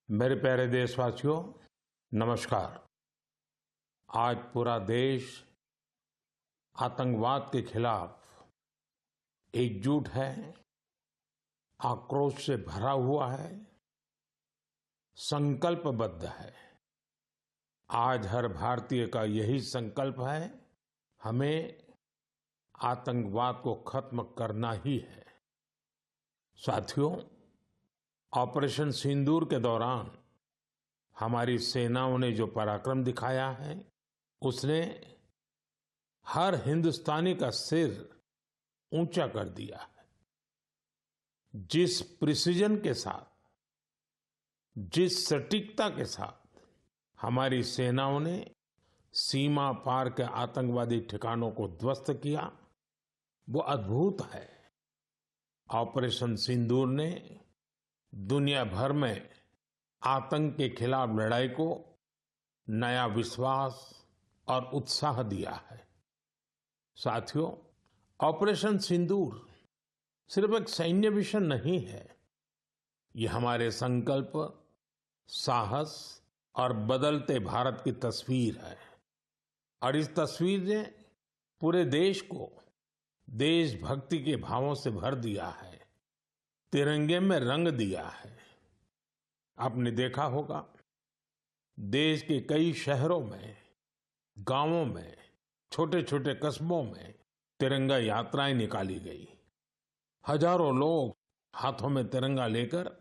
मेरे प्यारे देशवासियों, नमस्कार। आज पूरा देश आतंकवाद के खिलाफ एकजुट है, आक्रोश से भरा हुआ है, संकल्पबद्ध है। आज हर भारतीय का यही संकल्प है, हमें आतंकवाद को खत्म करना ही है। साथियों, ऑपरेशन सिंदूर के दौरान हमारी सेनाओं ने जो पराक्रम दिखाया है, उसने हर हिंदुस्तानी का सिर ऊंचा कर दिया है। जिस प्रिसीजन के साथ, जिस सटीकता के साथ हमारी सेनाओं ने सीमा पार के आतंकवादी ठिकानों को ध्वस्त किया, वो अद्भुत है। ऑपरेशन सिंदूर ने दुनिया भर में आतंक के खिलाफ लड़ाई को नया विश्वास और उत्साह दिया है। साथियों, ऑपरेशन सिंदूर सिर्फ एक सैन्य मिशन नहीं है, ये हमारे संकल्प, साहस और बदलते भारत की तस्वीर है। और इस तस्वीर ने पूरे देश को देशभक्ति के भावों से भर दिया है, तिरंगे में रंग दिया है। आपने देखा होगा, देश के कई शहरों में, गांवों में, छोटे छोटे कस्बों में तिरंगा यात्राएं निकाली गई। हजारों लोग हाथों में तिरंगा लेकर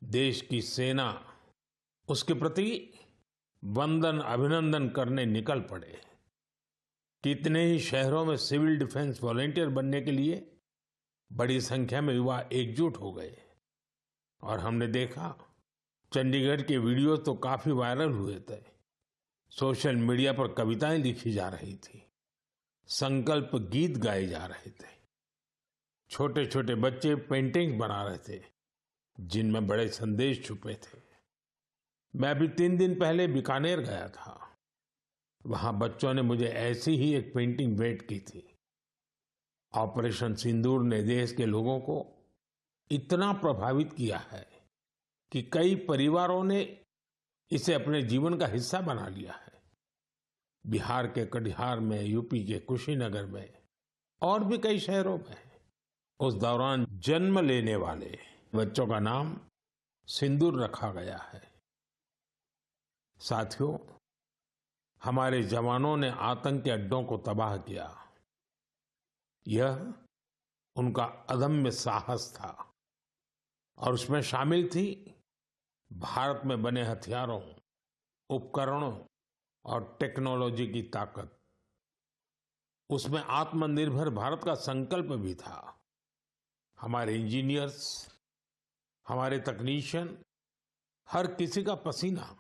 देश की सेना, उसके प्रति वंदन अभिनंदन करने निकल पड़े। कितने ही शहरों में सिविल डिफेंस वॉलंटियर बनने के लिए बड़ी संख्या में युवा एकजुट हो गए। और हमने देखा, चंडीगढ़ के वीडियो तो काफी वायरल हुए थे। सोशल मीडिया पर कविताएं लिखी जा रही थी, संकल्प गीत गाए जा रहे थे, छोटे छोटे बच्चे पेंटिंग्स बना रहे थे जिनमें बड़े संदेश छुपे थे। मैं अभी 3 दिन पहले बीकानेर गया था। वहां बच्चों ने मुझे ऐसी ही एक पेंटिंग भेंट की थी। ऑपरेशन सिंदूर ने देश के लोगों को इतना प्रभावित किया है कि कई परिवारों ने इसे अपने जीवन का हिस्सा बना लिया है। बिहार के कटिहार में, यूपी के कुशीनगर में और भी कई शहरों में उस दौरान जन्म लेने वाले बच्चों का नाम सिंदूर रखा गया है। साथियों, हमारे जवानों ने आतंक के अड्डों को तबाह किया। यह उनका अदम्य साहस था और उसमें शामिल थी भारत में बने हथियारों, उपकरणों और टेक्नोलॉजी की ताकत। उसमें आत्मनिर्भर भारत का संकल्प भी था। हमारे इंजीनियर्स, हमारे तकनीशियन, हर किसी का पसीना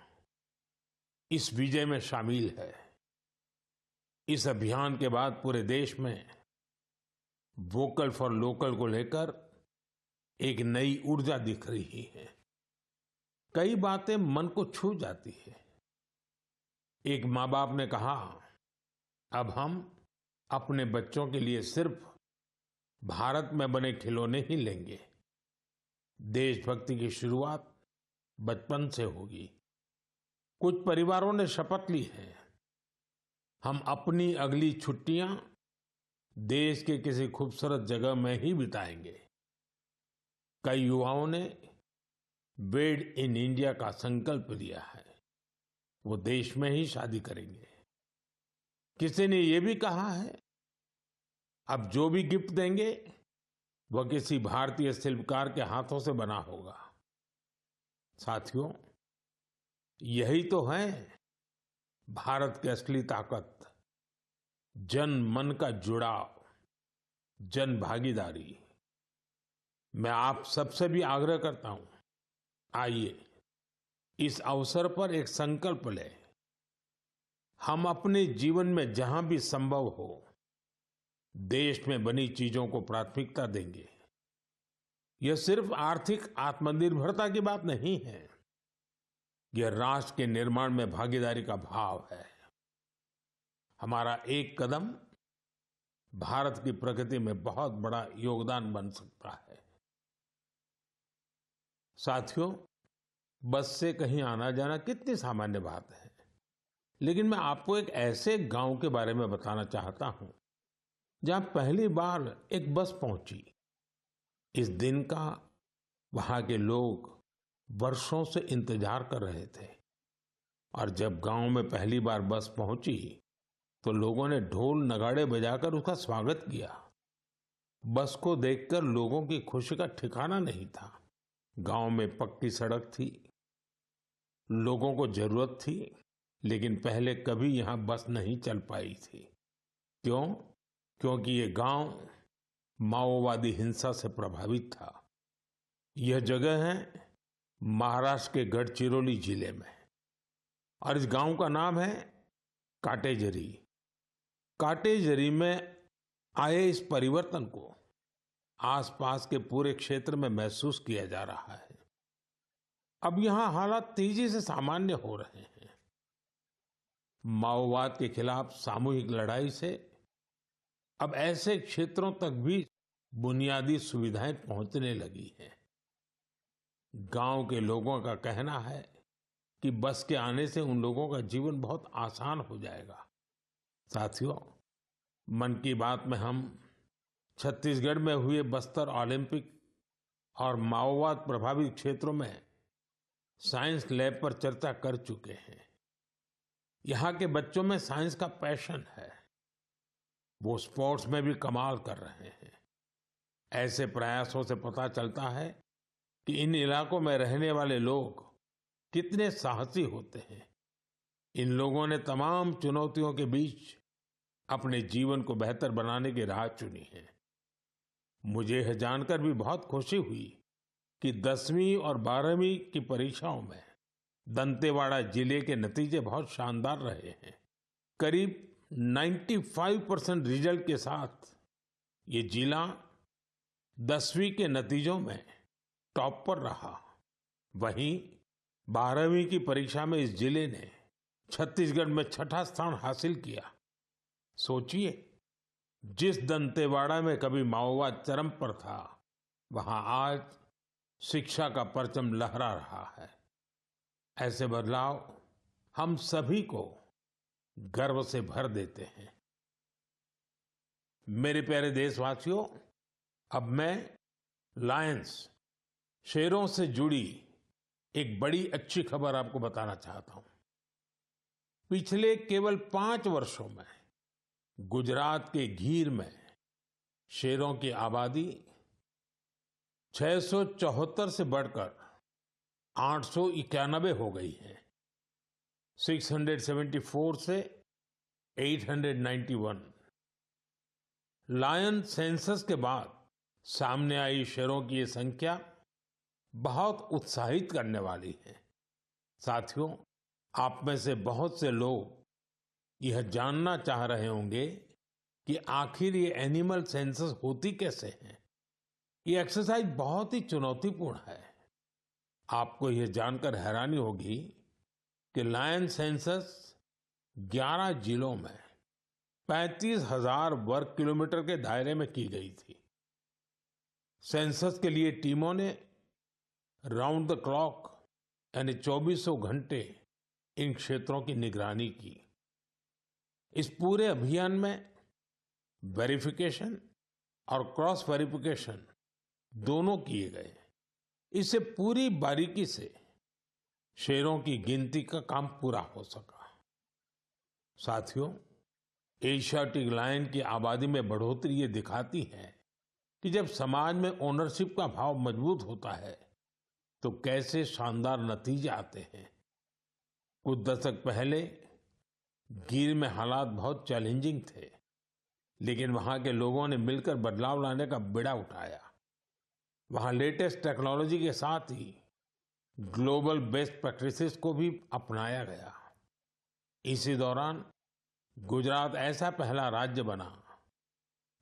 इस विजय में शामिल है। इस अभियान के बाद पूरे देश में वोकल फॉर लोकल को लेकर एक नई ऊर्जा दिख रही है। कई बातें मन को छू जाती है। एक माँ बाप ने कहा, अब हम अपने बच्चों के लिए सिर्फ भारत में बने खिलौने ही लेंगे। देशभक्ति की शुरुआत बचपन से होगी। कुछ परिवारों ने शपथ ली है, हम अपनी अगली छुट्टियां देश के किसी खूबसूरत जगह में ही बिताएंगे। कई युवाओं ने मेड इन इंडिया का संकल्प लिया है, वो देश में ही शादी करेंगे। किसी ने ये भी कहा है, अब जो भी गिफ्ट देंगे वह किसी भारतीय शिल्पकार के हाथों से बना होगा। साथियों, यही तो है भारत की असली ताकत, जन मन का जुड़ाव, जन भागीदारी। मैं आप सबसे भी आग्रह करता हूं, आइए इस अवसर पर एक संकल्प लें। हम अपने जीवन में जहां भी संभव हो, देश में बनी चीजों को प्राथमिकता देंगे। यह सिर्फ आर्थिक आत्मनिर्भरता की बात नहीं है, यह राष्ट्र के निर्माण में भागीदारी का भाव है। हमारा एक कदम भारत की प्रगति में बहुत बड़ा योगदान बन सकता है। साथियों, बस से कहीं आना जाना कितनी सामान्य बात है। लेकिन मैं आपको एक ऐसे गांव के बारे में बताना चाहता हूं जहां पहली बार एक बस पहुंची। इस दिन का वहां के लोग वर्षों से इंतजार कर रहे थे और जब गांव में पहली बार बस पहुंची तो लोगों ने ढोल नगाड़े बजाकर उसका स्वागत किया। बस को देखकर लोगों की खुशी का ठिकाना नहीं था। गांव में पक्की सड़क थी, लोगों को जरूरत थी, लेकिन पहले कभी यहां बस नहीं चल पाई थी। क्यों? क्योंकि ये गांव माओवादी हिंसा से प्रभावित था। यह जगह है महाराष्ट्र के गढ़चिरौली जिले में और इस गांव का नाम है काटेजरी। काटेजरी में आए इस परिवर्तन को आसपास के पूरे क्षेत्र में महसूस किया जा रहा है। अब यहां हालात तेजी से सामान्य हो रहे हैं। माओवाद के खिलाफ सामूहिक लड़ाई से अब ऐसे क्षेत्रों तक भी बुनियादी सुविधाएं पहुंचने लगी हैं। गांव के लोगों का कहना है कि बस के आने से उन लोगों का जीवन बहुत आसान हो जाएगा। साथियों, मन की बात में हम छत्तीसगढ़ में हुए बस्तर ओलंपिक और माओवाद प्रभावित क्षेत्रों में साइंस लैब पर चर्चा कर चुके हैं। यहाँ के बच्चों में साइंस का पैशन है, वो स्पोर्ट्स में भी कमाल कर रहे हैं। ऐसे प्रयासों से पता चलता है कि इन इलाकों में रहने वाले लोग कितने साहसी होते हैं। इन लोगों ने तमाम चुनौतियों के बीच अपने जीवन को बेहतर बनाने की राह चुनी है। मुझे यह जानकर भी बहुत खुशी हुई कि 10वीं और 12वीं की परीक्षाओं में दंतेवाड़ा जिले के नतीजे बहुत शानदार रहे हैं। करीब 95% रिजल्ट के साथ ये जिला 10वीं के नतीजों में टॉप पर रहा। वहीं 12वीं की परीक्षा में इस जिले ने छत्तीसगढ़ में छठा स्थान हासिल किया। सोचिए, जिस दंतेवाड़ा में कभी माओवाद चरम पर था, वहां आज शिक्षा का परचम लहरा रहा है। ऐसे बदलाव हम सभी को गर्व से भर देते हैं। मेरे प्यारे देशवासियों, अब मैं लायंस, शेरों से जुड़ी एक बड़ी अच्छी खबर आपको बताना चाहता हूं। पिछले केवल 5 वर्षों में गुजरात के गीर में शेरों की आबादी 674 से बढ़कर 891 हो गई है। 674 से 891। लायन सेंसस के बाद सामने आई शेरों की ये संख्या बहुत उत्साहित करने वाली है। साथियों, आप में से बहुत से लोग यह जानना चाह रहे होंगे कि आखिर ये एनिमल सेंसस होती कैसे है। ये एक्सरसाइज बहुत ही चुनौतीपूर्ण है। आपको यह जानकर हैरानी होगी कि लायन सेंसस 11 जिलों में 35,000 वर्ग किलोमीटर के दायरे में की गई थी। सेंसस के लिए टीमों ने राउंड द क्लॉक यानी 2400 घंटे इन क्षेत्रों की निगरानी की। इस पूरे अभियान में वेरिफिकेशन और क्रॉस वेरिफिकेशन दोनों किए गए। इससे पूरी बारीकी से शेरों की गिनती का काम पूरा हो सका। साथियों, एशियाटिक लायन की आबादी में बढ़ोतरी ये दिखाती है कि जब समाज में ओनरशिप का भाव मजबूत होता है तो कैसे शानदार नतीजे आते हैं। कुछ दशक पहले गीर में हालात बहुत चैलेंजिंग थे, लेकिन वहां के लोगों ने मिलकर बदलाव लाने का बीड़ा उठाया। वहां लेटेस्ट टेक्नोलॉजी के साथ ही ग्लोबल बेस्ट प्रैक्टिसेस को भी अपनाया गया। इसी दौरान गुजरात ऐसा पहला राज्य बना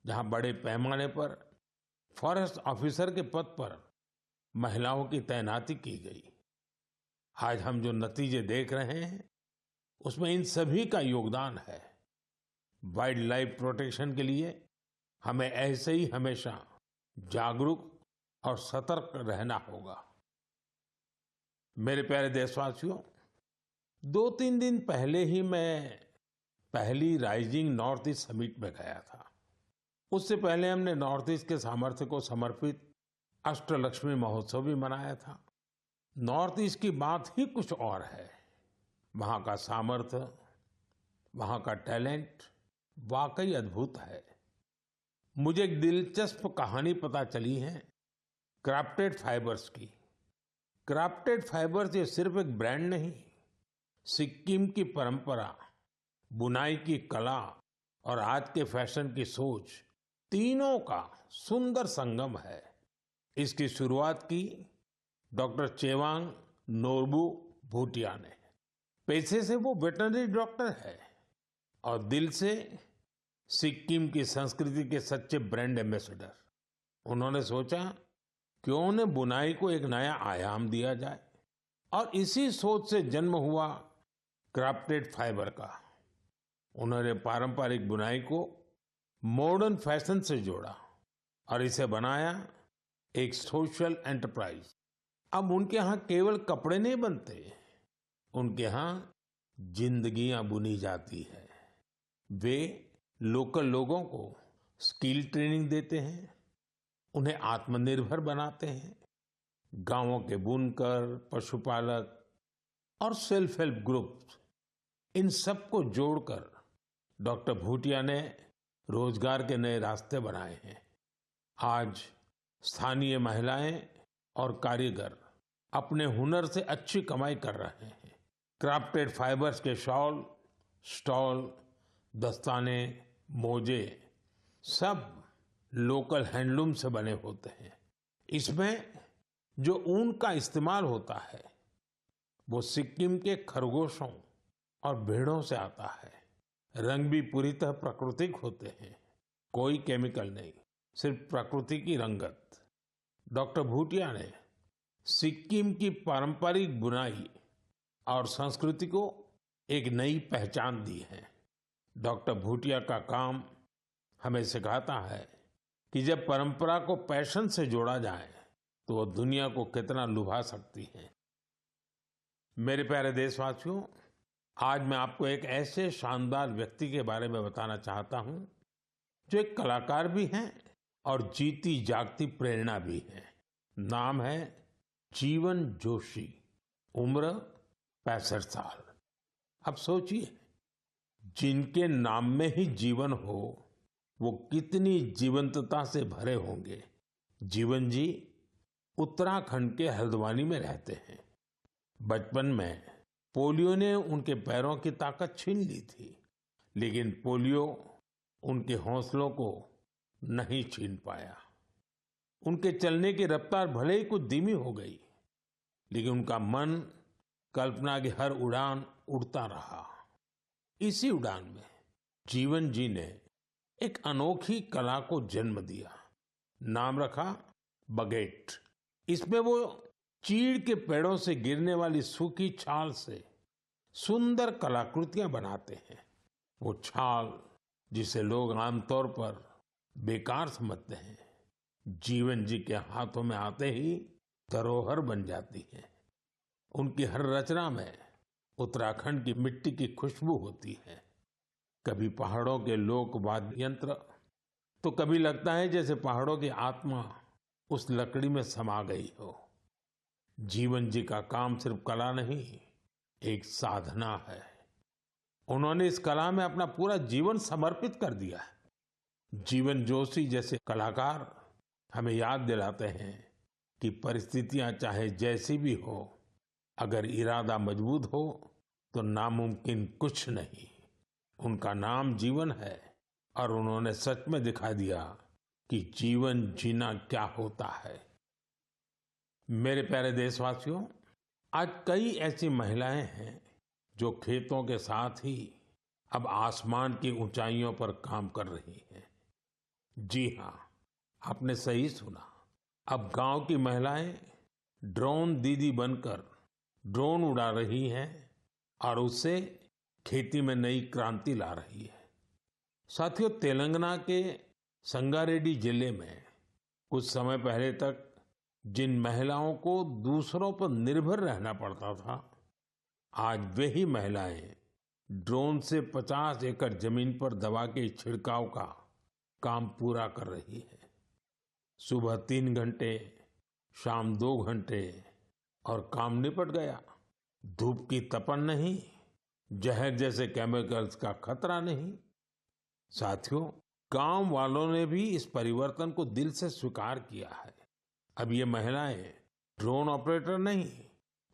जहां बड़े पैमाने पर फॉरेस्ट ऑफिसर के पद पर महिलाओं की तैनाती की गई। आज हम जो नतीजे देख रहे हैं उसमें इन सभी का योगदान है। वाइल्ड लाइफ प्रोटेक्शन के लिए हमें ऐसे ही हमेशा जागरूक और सतर्क रहना होगा। मेरे प्यारे देशवासियों, 2-3 दिन पहले ही मैं पहली राइजिंग नॉर्थ ईस्ट समिट में गया था। उससे पहले हमने नॉर्थ ईस्ट के सामर्थ्य को समर्पित अष्टलक्ष्मी महोत्सव भी मनाया था। नॉर्थ ईस्ट की बात ही कुछ और है। वहाँ का सामर्थ्य, वहाँ का टैलेंट वाकई अद्भुत है। मुझे एक दिलचस्प कहानी पता चली है क्राफ्टेड फाइबर्स की। क्राफ्टेड फाइबर्स ये सिर्फ एक ब्रांड नहीं, सिक्किम की परंपरा, बुनाई की कला और आज के फैशन की सोच, तीनों का सुंदर संगम है। इसकी शुरुआत की डॉक्टर चेवांग नोरबू भूटिया ने। पेशे से वो वेटरनरी डॉक्टर है और दिल से सिक्किम की संस्कृति के सच्चे ब्रांड एम्बेसडर। उन्होंने सोचा क्यों न बुनाई को एक नया आयाम दिया जाए और इसी सोच से जन्म हुआ क्राफ्टेड फाइबर का। उन्होंने पारंपरिक बुनाई को मॉडर्न फैशन से जोड़ा और इसे बनाया एक सोशल एंटरप्राइज। अब उनके यहाँ केवल कपड़े नहीं बनते, उनके यहाँ जिंदगियां बुनी जाती है। वे लोकल लोगों को स्किल ट्रेनिंग देते हैं, उन्हें आत्मनिर्भर बनाते हैं। गांवों के बुनकर, पशुपालक और सेल्फ हेल्प ग्रुप, इन सबको जोड़कर डॉक्टर भूटिया ने रोजगार के नए रास्ते बनाए हैं। आज स्थानीय महिलाएं और कारीगर अपने हुनर से अच्छी कमाई कर रहे हैं। क्राफ्टेड फाइबर्स के शॉल, स्टॉल, दस्ताने, मोजे सब लोकल हैंडलूम से बने होते हैं। इसमें जो ऊन का इस्तेमाल होता है वो सिक्किम के खरगोशों और भेड़ों से आता है। रंग भी पूरी तरह प्राकृतिक होते हैं, कोई केमिकल नहीं, सिर्फ प्रकृति की रंगत। डॉक्टर भूटिया ने सिक्किम की पारंपरिक बुनाई और संस्कृति को एक नई पहचान दी है। डॉक्टर भूटिया का काम हमें सिखाता है कि जब परंपरा को पैशन से जोड़ा जाए तो वो दुनिया को कितना लुभा सकती है। मेरे प्यारे देशवासियों, आज मैं आपको एक ऐसे शानदार व्यक्ति के बारे में बताना चाहता हूं जो एक कलाकार भी हैं और जीती जागती प्रेरणा भी है। नाम है जीवन जोशी, उम्र 65 साल। अब सोचिए, जिनके नाम में ही जीवन हो वो कितनी जीवंतता से भरे होंगे। जीवन जी उत्तराखंड के हल्द्वानी में रहते हैं। बचपन में पोलियो ने उनके पैरों की ताकत छीन ली थी, लेकिन पोलियो उनके हौसलों को नहीं छीन पाया। उनके चलने की रफ्तार भले ही कुछ धीमी हो गई, लेकिन उनका मन कल्पना की हर उड़ान उड़ता रहा। इसी उड़ान में जीवन जी ने एक अनोखी कला को जन्म दिया। नाम रखा बगेट। इसमें वो चीड़ के पेड़ों से गिरने वाली सूखी छाल से सुंदर कलाकृतियां बनाते हैं। वो छाल जिसे लोग आमतौर पर बेकार समझते हैं, जीवन जी के हाथों में आते ही धरोहर बन जाती है। उनकी हर रचना में उत्तराखंड की मिट्टी की खुशबू होती है। कभी पहाड़ों के लोक वाद्य यंत्र, तो कभी लगता है जैसे पहाड़ों की आत्मा उस लकड़ी में समा गई हो। जीवन जी का काम सिर्फ कला नहीं, एक साधना है। उन्होंने इस कला में अपना पूरा जीवन समर्पित कर दिया है। जीवन जोशी जैसे कलाकार हमें याद दिलाते हैं कि परिस्थितियां चाहे जैसी भी हो, अगर इरादा मजबूत हो तो नामुमकिन कुछ नहीं। उनका नाम जीवन है और उन्होंने सच में दिखा दिया कि जीवन जीना क्या होता है। मेरे प्यारे देशवासियों, आज कई ऐसी महिलाएं हैं जो खेतों के साथ ही अब आसमान की ऊंचाइयों पर काम कर रही हैं। जी हाँ, आपने सही सुना। अब गांव की महिलाएं ड्रोन दीदी बनकर ड्रोन उड़ा रही हैं और उससे खेती में नई क्रांति ला रही है। साथियों, तेलंगाना के संगारेड्डी जिले में कुछ समय पहले तक जिन महिलाओं को दूसरों पर निर्भर रहना पड़ता था, आज वही महिलाएं ड्रोन से 50 एकड़ जमीन पर दवा के छिड़काव का काम पूरा कर रही है। सुबह 3 घंटे, शाम 2 घंटे और काम निपट गया। धूप की तपन नहीं, जहर जैसे केमिकल्स का खतरा नहीं। साथियों, गांव वालों ने भी इस परिवर्तन को दिल से स्वीकार किया है। अब ये महिलाएं ड्रोन ऑपरेटर नहीं,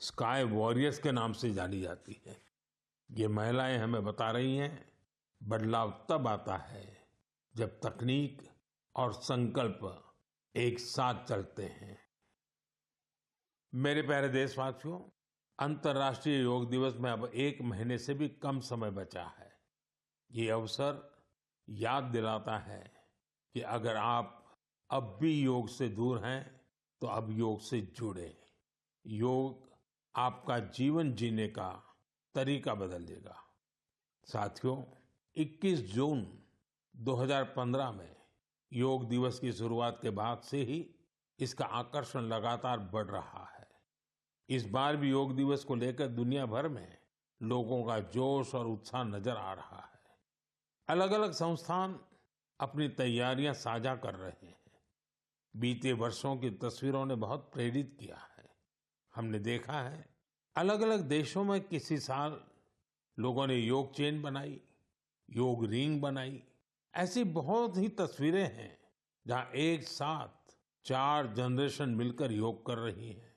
स्काई वॉरियर्स के नाम से जानी जाती है। ये महिलाएं हमें बता रही हैं, बदलाव तब आता है जब तकनीक और संकल्प एक साथ चलते हैं। मेरे प्यारे देशवासियों, अंतर्राष्ट्रीय योग दिवस में अब 1 महीने से भी कम समय बचा है। ये अवसर याद दिलाता है कि अगर आप अब भी योग से दूर हैं, तो अब योग से जुड़े। योग आपका जीवन जीने का तरीका बदल देगा। साथियों, 21 जून 2015 में योग दिवस की शुरुआत के बाद से ही इसका आकर्षण लगातार बढ़ रहा है। इस बार भी योग दिवस को लेकर दुनिया भर में लोगों का जोश और उत्साह नजर आ रहा है। अलग अलग संस्थान अपनी तैयारियां साझा कर रहे हैं। बीते वर्षों की तस्वीरों ने बहुत प्रेरित किया है। हमने देखा है, अलग अलग देशों में किसी साल लोगों ने योग चेन बनाई, योग रिंग बनाई। ऐसी बहुत ही तस्वीरें हैं जहां एक साथ 4 जनरेशन मिलकर योग कर रही हैं।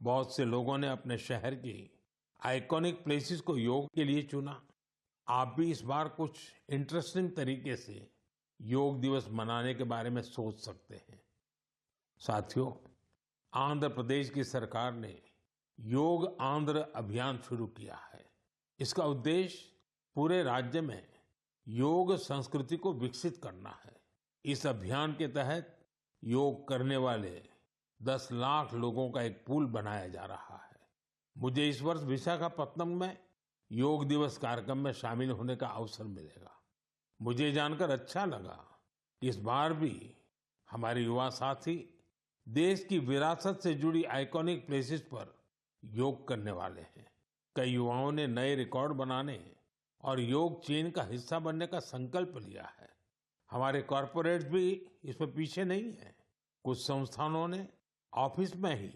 बहुत से लोगों ने अपने शहर की आइकॉनिक प्लेसेस को योग के लिए चुना। आप भी इस बार कुछ इंटरेस्टिंग तरीके से योग दिवस मनाने के बारे में सोच सकते हैं। साथियों, आंध्र प्रदेश की सरकार ने योग आंध्र अभियान शुरू किया है। इसका उद्देश्य पूरे राज्य में योग संस्कृति को विकसित करना है। इस अभियान के तहत योग करने वाले 10 लाख लोगों का एक पूल बनाया जा रहा है। मुझे इस वर्ष विशाखापत्तनम में योग दिवस कार्यक्रम में शामिल होने का अवसर मिलेगा। मुझे जानकर अच्छा लगा कि इस बार भी हमारे युवा साथी देश की विरासत से जुड़ी आइकॉनिक प्लेसेस पर योग करने वाले हैं। कई युवाओं ने नए रिकॉर्ड बनाने और योग चेन का हिस्सा बनने का संकल्प लिया है। हमारे कॉर्पोरेट्स भी इसमें पीछे नहीं है। कुछ संस्थानों ने ऑफिस में ही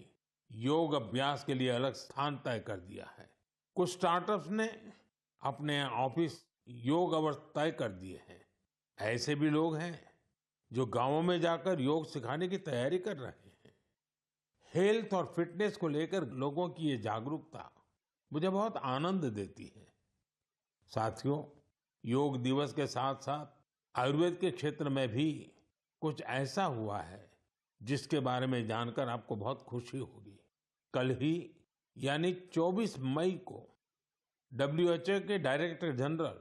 योग अभ्यास के लिए अलग स्थान तय कर दिया है। कुछ स्टार्टअप्स ने अपने ऑफिस योग अवर्स तय कर दिए हैं। ऐसे भी लोग हैं जो गांवों में जाकर योग सिखाने की तैयारी कर रहे हैं। हेल्थ और फिटनेस को लेकर लोगों की ये जागरूकता मुझे बहुत आनंद देती है। साथियों, योग दिवस के साथ साथ आयुर्वेद के क्षेत्र में भी कुछ ऐसा हुआ है जिसके बारे में जानकर आपको बहुत खुशी होगी। कल ही यानी 24 मई को WHO के डायरेक्टर जनरल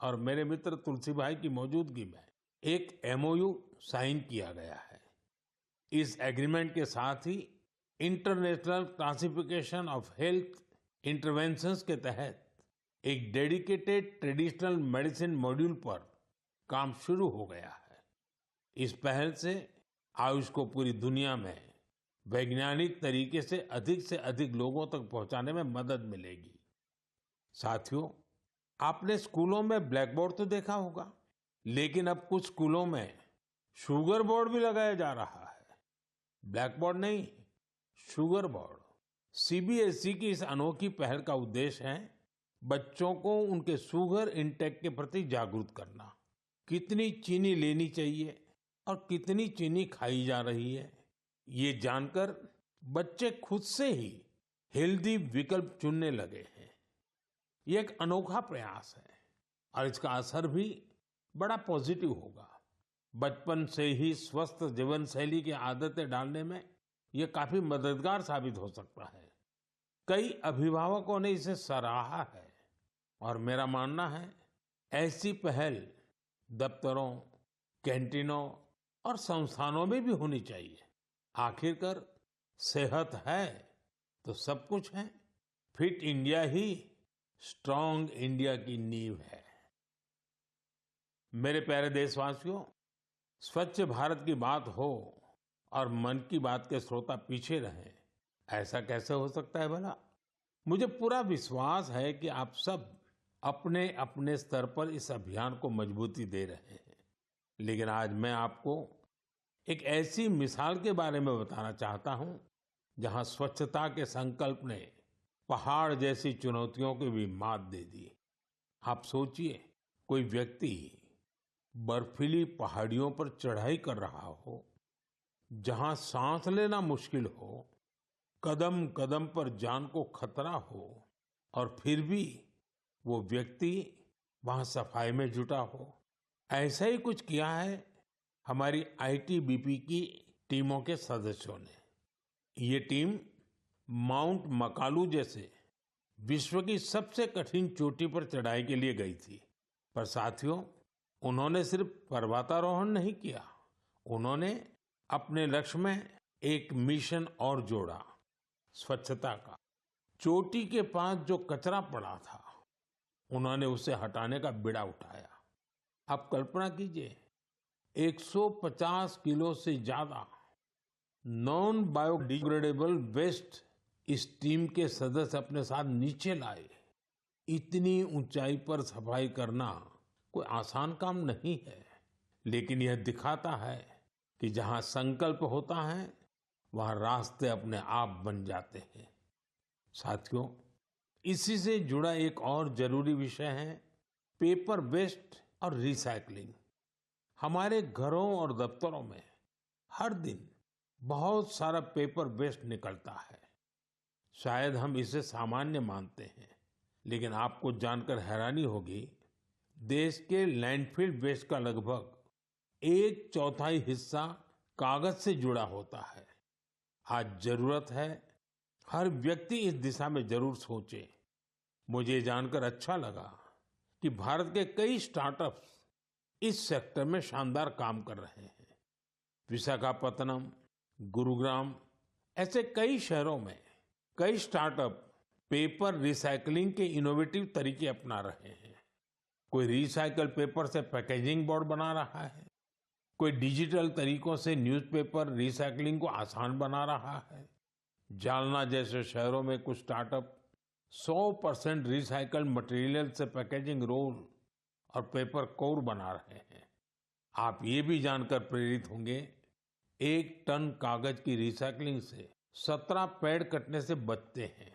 और मेरे मित्र तुलसी भाई की मौजूदगी में एक MOU साइन किया गया है। इस एग्रीमेंट के साथ ही international classification of health interventions के तहत एक डेडिकेटेड ट्रेडिशनल मेडिसिन मॉड्यूल पर काम शुरू हो गया है। इस पहल से आयुष को पूरी दुनिया में वैज्ञानिक तरीके से अधिक लोगों तक पहुंचाने में मदद मिलेगी। साथियों, आपने स्कूलों में ब्लैक बोर्ड तो देखा होगा, लेकिन अब कुछ स्कूलों में शुगर बोर्ड भी लगाया जा रहा है। ब्लैक बोर्ड नहीं, शुगर बोर्ड। CBSE की इस अनोखी पहल का उद्देश्य है बच्चों को उनके शुगर इंटेक के प्रति जागरूक करना। कितनी चीनी लेनी चाहिए और कितनी चीनी खाई जा रही है, ये जानकर बच्चे खुद से ही हेल्दी विकल्प चुनने लगे हैं। ये एक अनोखा प्रयास है और इसका असर भी बड़ा पॉजिटिव होगा। बचपन से ही स्वस्थ जीवन शैली की आदतें डालने में ये काफी मददगार साबित हो सकता है। कई अभिभावकों ने इसे सराहा है और मेरा मानना है ऐसी पहल दफ्तरों, कैंटीनों और संस्थानों में भी होनी चाहिए। आखिरकार सेहत है तो सब कुछ है। फिट इंडिया ही स्ट्रांग इंडिया की नींव है। मेरे प्यारे देशवासियों, स्वच्छ भारत की बात हो और मन की बात के श्रोता पीछे रहें, ऐसा कैसे हो सकता है भला? मुझे पूरा विश्वास है कि आप सब अपने अपने स्तर पर इस अभियान को मजबूती दे रहे हैं। लेकिन आज मैं आपको एक ऐसी मिसाल के बारे में बताना चाहता हूं जहां स्वच्छता के संकल्प ने पहाड़ जैसी चुनौतियों की भी मात दे दी। आप सोचिए, कोई व्यक्ति बर्फीली पहाड़ियों पर चढ़ाई कर रहा हो, जहां सांस लेना मुश्किल हो, कदम कदम पर जान को खतरा हो, और फिर भी वो व्यक्ति वहां सफाई में जुटा हो। ऐसा ही कुछ किया है हमारी आईटीबीपी की टीमों के सदस्यों ने। ये टीम माउंट मकालू जैसे विश्व की सबसे कठिन चोटी पर चढ़ाई के लिए गई थी। पर साथियों, उन्होंने सिर्फ पर्वतारोहण नहीं किया, उन्होंने अपने लक्ष्य में एक मिशन और जोड़ा, स्वच्छता का। चोटी के पास जो कचरा पड़ा था, उन्होंने उसे हटाने का बीड़ा उठाया। आप कल्पना कीजिए, 150 किलो से ज्यादा नॉन बायोडिग्रेडेबल वेस्ट इस टीम के सदस्य अपने साथ नीचे लाए। इतनी ऊंचाई पर सफाई करना कोई आसान काम नहीं है, लेकिन यह दिखाता है कि जहां संकल्प होता है, वहां रास्ते अपने आप बन जाते हैं। साथियों, इसी से जुड़ा एक और जरूरी विषय है पेपर वेस्ट और रिसाइकलिंग। हमारे घरों और दफ्तरों में हर दिन बहुत सारा पेपर वेस्ट निकलता है। शायद हम इसे सामान्य मानते हैं, लेकिन आपको जानकर हैरानी होगी, देश के लैंडफिल वेस्ट का लगभग 1/4 हिस्सा कागज से जुड़ा होता है। आज जरूरत है हर व्यक्ति इस दिशा में जरूर सोचे। मुझे ये जानकर अच्छा लगा कि भारत के कई स्टार्टअप्स इस सेक्टर में शानदार काम कर रहे हैं। विशाखापत्तनम, गुरुग्राम, ऐसे कई शहरों में कई स्टार्टअप पेपर रिसाइकलिंग के इनोवेटिव तरीके अपना रहे हैं। कोई रिसाइकल पेपर से पैकेजिंग बोर्ड बना रहा है, कोई डिजिटल तरीकों से न्यूज़पेपर रिसाइकलिंग को आसान बना रहा है। जालना जैसे शहरों में कुछ स्टार्टअप 100% रिसाइकल्ड मटेरियल से पैकेजिंग रोल और पेपर कोर बना रहे हैं। आप ये भी जानकर प्रेरित होंगे, 1 टन कागज की रिसाइकलिंग से 17 पेड़ कटने से बचते हैं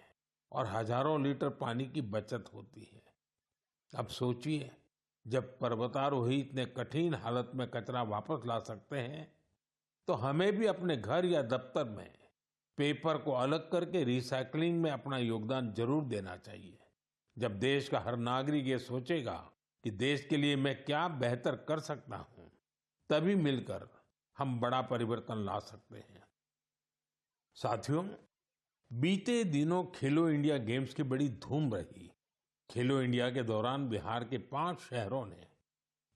और हजारों लीटर पानी की बचत होती है। अब सोचिए, जब पर्वतारोही इतने कठिन हालत में कचरा वापस ला सकते हैं, तो हमें भी अपने घर या दफ्तर में पेपर को अलग करके रिसाइकलिंग में अपना योगदान जरूर देना चाहिए। जब देश का हर नागरिक ये सोचेगा कि देश के लिए मैं क्या बेहतर कर सकता हूं, तभी मिलकर हम बड़ा परिवर्तन ला सकते हैं। साथियों, बीते दिनों खेलो इंडिया गेम्स की बड़ी धूम रही। खेलो इंडिया के दौरान बिहार के 5 शहरों ने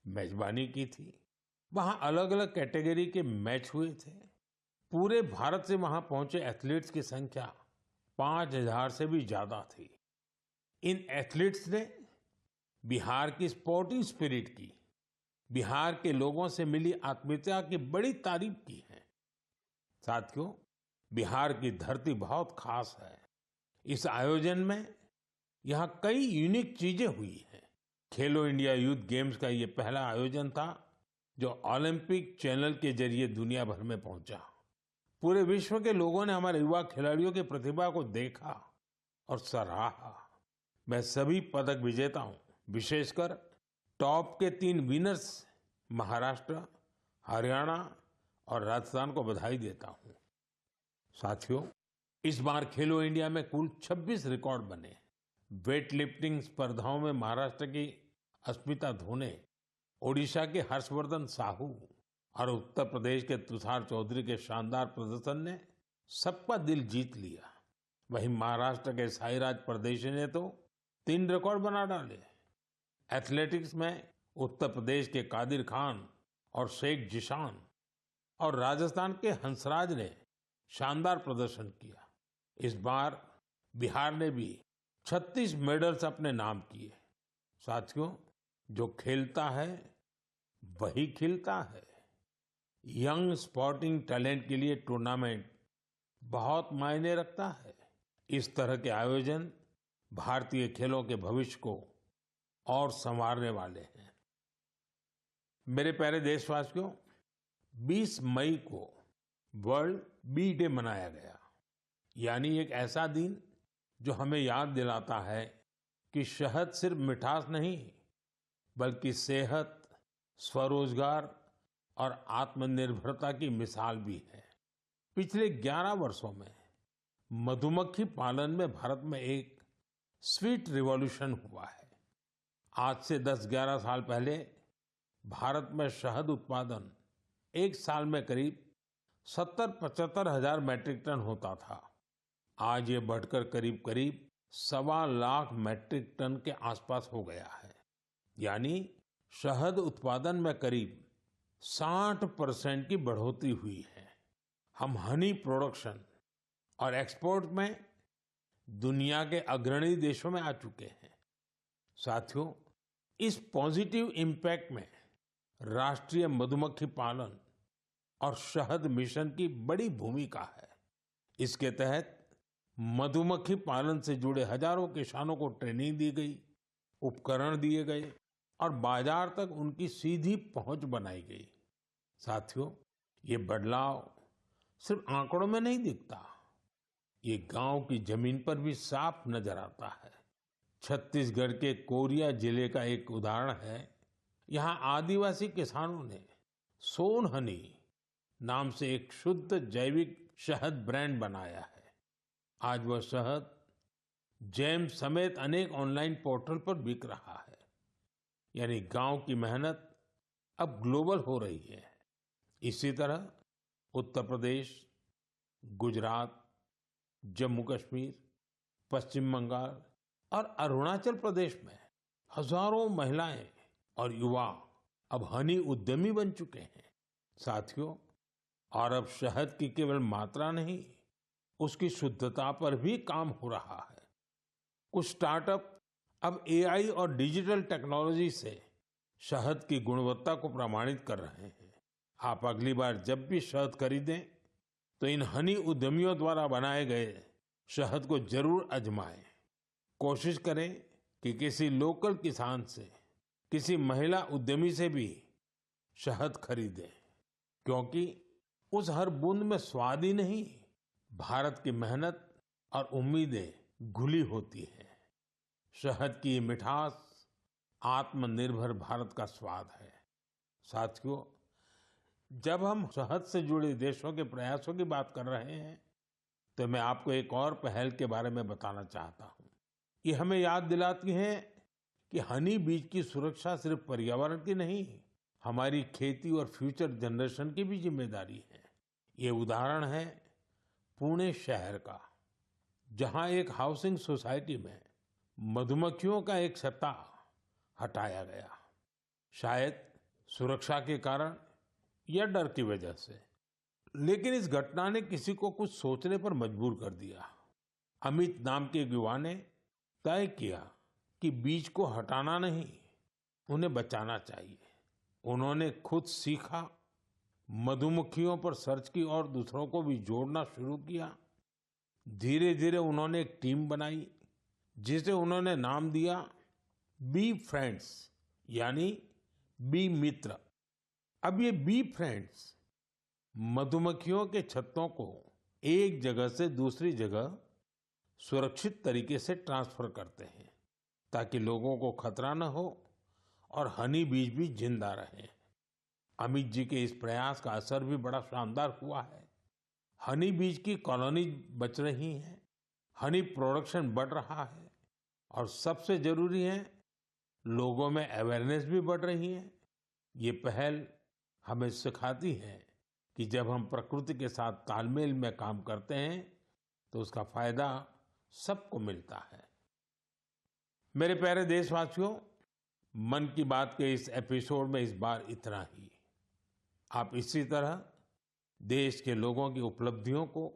मेजबानी की थी। वहां अलग अलग कैटेगरी के मैच हुए थे। पूरे भारत से वहां पहुंचे एथलीट्स की संख्या 5,000 से भी ज्यादा थी। इन एथलीट्स ने बिहार की स्पोर्टिंग स्पिरिट की, बिहार के लोगों से मिली आत्मीयता की बड़ी तारीफ की है। साथियों, बिहार की धरती बहुत खास है। इस आयोजन में यहाँ कई यूनिक चीजें हुई हैं। खेलो इंडिया यूथ गेम्स का ये पहला आयोजन था जो ओलंपिक चैनल के जरिए दुनिया भर में पहुंचा। पूरे विश्व के लोगों ने हमारे युवा खिलाड़ियों की प्रतिभा को देखा और सराहा। मैं सभी पदक विजेताओं, विशेषकर टॉप के 3 विनर्स महाराष्ट्र, हरियाणा और राजस्थान को बधाई देता हूं। साथियों, इस बार खेलो इंडिया में कुल 26 रिकॉर्ड बने। वेट लिफ्टिंग स्पर्धाओं में महाराष्ट्र की अस्मिता धोने, ओडिशा के हर्षवर्धन साहू और उत्तर प्रदेश के तुषार चौधरी के शानदार प्रदर्शन ने सबका दिल जीत लिया। वहीं महाराष्ट्र के साईराज परदेशी ने तो 3 रिकॉर्ड बना डाले। एथलेटिक्स में उत्तर प्रदेश के कादिर खान और शेख जिशान और राजस्थान के हंसराज ने शानदार प्रदर्शन किया। इस बार बिहार ने भी 36 मेडल्स अपने नाम किए। साथियों, जो खेलता है वही खिलता है। यंग स्पोर्टिंग टैलेंट के लिए टूर्नामेंट बहुत मायने रखता है। इस तरह के आयोजन भारतीय खेलों के भविष्य को और संवारने वाले हैं। मेरे प्यारे देशवासियों, 20 मई को वर्ल्ड बी डे मनाया गया। यानी एक ऐसा दिन जो हमें याद दिलाता है कि शहद सिर्फ मिठास नहीं, बल्कि सेहत, स्वरोजगार और आत्मनिर्भरता की मिसाल भी है। पिछले 11 वर्षों में मधुमक्खी पालन में भारत में एक स्वीट रिवॉल्यूशन हुआ है। आज से 10-11 साल पहले भारत में शहद उत्पादन एक साल में करीब 70-75 हजार मैट्रिक टन होता था। आज ये बढ़कर करीब करीब 1.25 मैट्रिक टन के आसपास हो गया है। यानी शहद उत्पादन में करीब 60% की बढ़ोतरी हुई है। हम हनी प्रोडक्शन और एक्सपोर्ट में दुनिया के अग्रणी देशों में आ चुके हैं। साथियों, इस पॉजिटिव इम्पैक्ट में राष्ट्रीय मधुमक्खी पालन और शहद मिशन की बड़ी भूमिका है। इसके तहत मधुमक्खी पालन से जुड़े हजारों किसानों को ट्रेनिंग दी गई, उपकरण दिए गए और बाजार तक उनकी सीधी पहुंच बनाई गई। साथियों, ये बदलाव सिर्फ आंकड़ों में नहीं दिखता, ये गांव की जमीन पर भी साफ नजर आता है। छत्तीसगढ़ के कोरिया जिले का एक उदाहरण है। यहाँ आदिवासी किसानों ने सोन हनी नाम से एक शुद्ध जैविक शहद ब्रांड बनाया है। आज वह शहद जैम समेत अनेक ऑनलाइन पोर्टल पर बिक रहा है। यानी गांव की मेहनत अब ग्लोबल हो रही है। इसी तरह उत्तर प्रदेश, गुजरात, जम्मू कश्मीर, पश्चिम बंगाल और अरुणाचल प्रदेश में हजारों महिलाएं और युवा अब हनी उद्यमी बन चुके हैं। साथियों, और अब शहद की केवल मात्रा नहीं, उसकी शुद्धता पर भी काम हो रहा है। कुछ स्टार्टअप अब एआई और डिजिटल टेक्नोलॉजी से शहद की गुणवत्ता को प्रमाणित कर रहे हैं। आप अगली बार जब भी शहद खरीदें तो इन हनी उद्यमियों द्वारा बनाए गए शहद को जरूर आजमाएं। कोशिश करें कि किसी लोकल किसान से, किसी महिला उद्यमी से भी शहद खरीदें, क्योंकि उस हर बूंद में स्वाद ही नहीं, भारत की मेहनत और उम्मीदें घुली होती हैं। शहद की ये मिठास आत्मनिर्भर भारत का स्वाद है। साथियों, जब हम शहद से जुड़े देशों के प्रयासों की बात कर रहे हैं, तो मैं आपको एक और पहल के बारे में बताना चाहता हूं। ये हमें याद दिलाती है कि हनी बीज की सुरक्षा सिर्फ पर्यावरण की नहीं, हमारी खेती और फ्यूचर जनरेशन की भी जिम्मेदारी है। ये उदाहरण है पुणे शहर का, जहां एक हाउसिंग सोसाइटी में मधुमक्खियों का एक छत्ता हटाया गया। शायद सुरक्षा के कारण या डर की वजह से, लेकिन इस घटना ने किसी को कुछ सोचने पर मजबूर कर दिया। अमित नाम के एक युवा ने तय किया कि बीज को हटाना नहीं, उन्हें बचाना चाहिए। उन्होंने खुद सीखा, मधुमक्खियों पर सर्च की और दूसरों को भी जोड़ना शुरू किया। धीरे धीरे उन्होंने एक टीम बनाई, जिसे उन्होंने नाम दिया बी फ्रेंड्स, यानी बी मित्र। अब ये बी फ्रेंड्स मधुमक्खियों के छत्तों को एक जगह से दूसरी जगह सुरक्षित तरीके से ट्रांसफर करते हैं, ताकि लोगों को खतरा न हो और हनी बीज भी जिंदा रहे। अमित जी के इस प्रयास का असर भी बड़ा शानदार हुआ है। हनी बीज की कॉलोनी बच रही है, हनी प्रोडक्शन बढ़ रहा है और सबसे जरूरी है, लोगों में अवेयरनेस भी बढ़ रही है। ये पहल हमें सिखाती है कि जब हम प्रकृति के साथ तालमेल में काम करते हैं तो उसका फायदा सबको मिलता है। मेरे प्यारे देशवासियों, मन की बात के इस एपिसोड में इस बार इतना ही। आप इसी तरह देश के लोगों की उपलब्धियों को,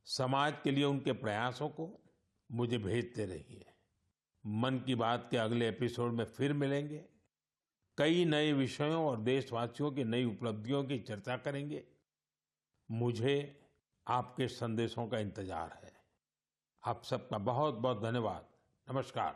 समाज के लिए उनके प्रयासों को मुझे भेजते रहिए। मन की बात के अगले एपिसोड में फिर मिलेंगे। कई नए विषयों और देशवासियों की नई उपलब्धियों की चर्चा करेंगे। मुझे आपके संदेशों का इंतजार है। आप सबका बहुत बहुत धन्यवाद। नमस्कार।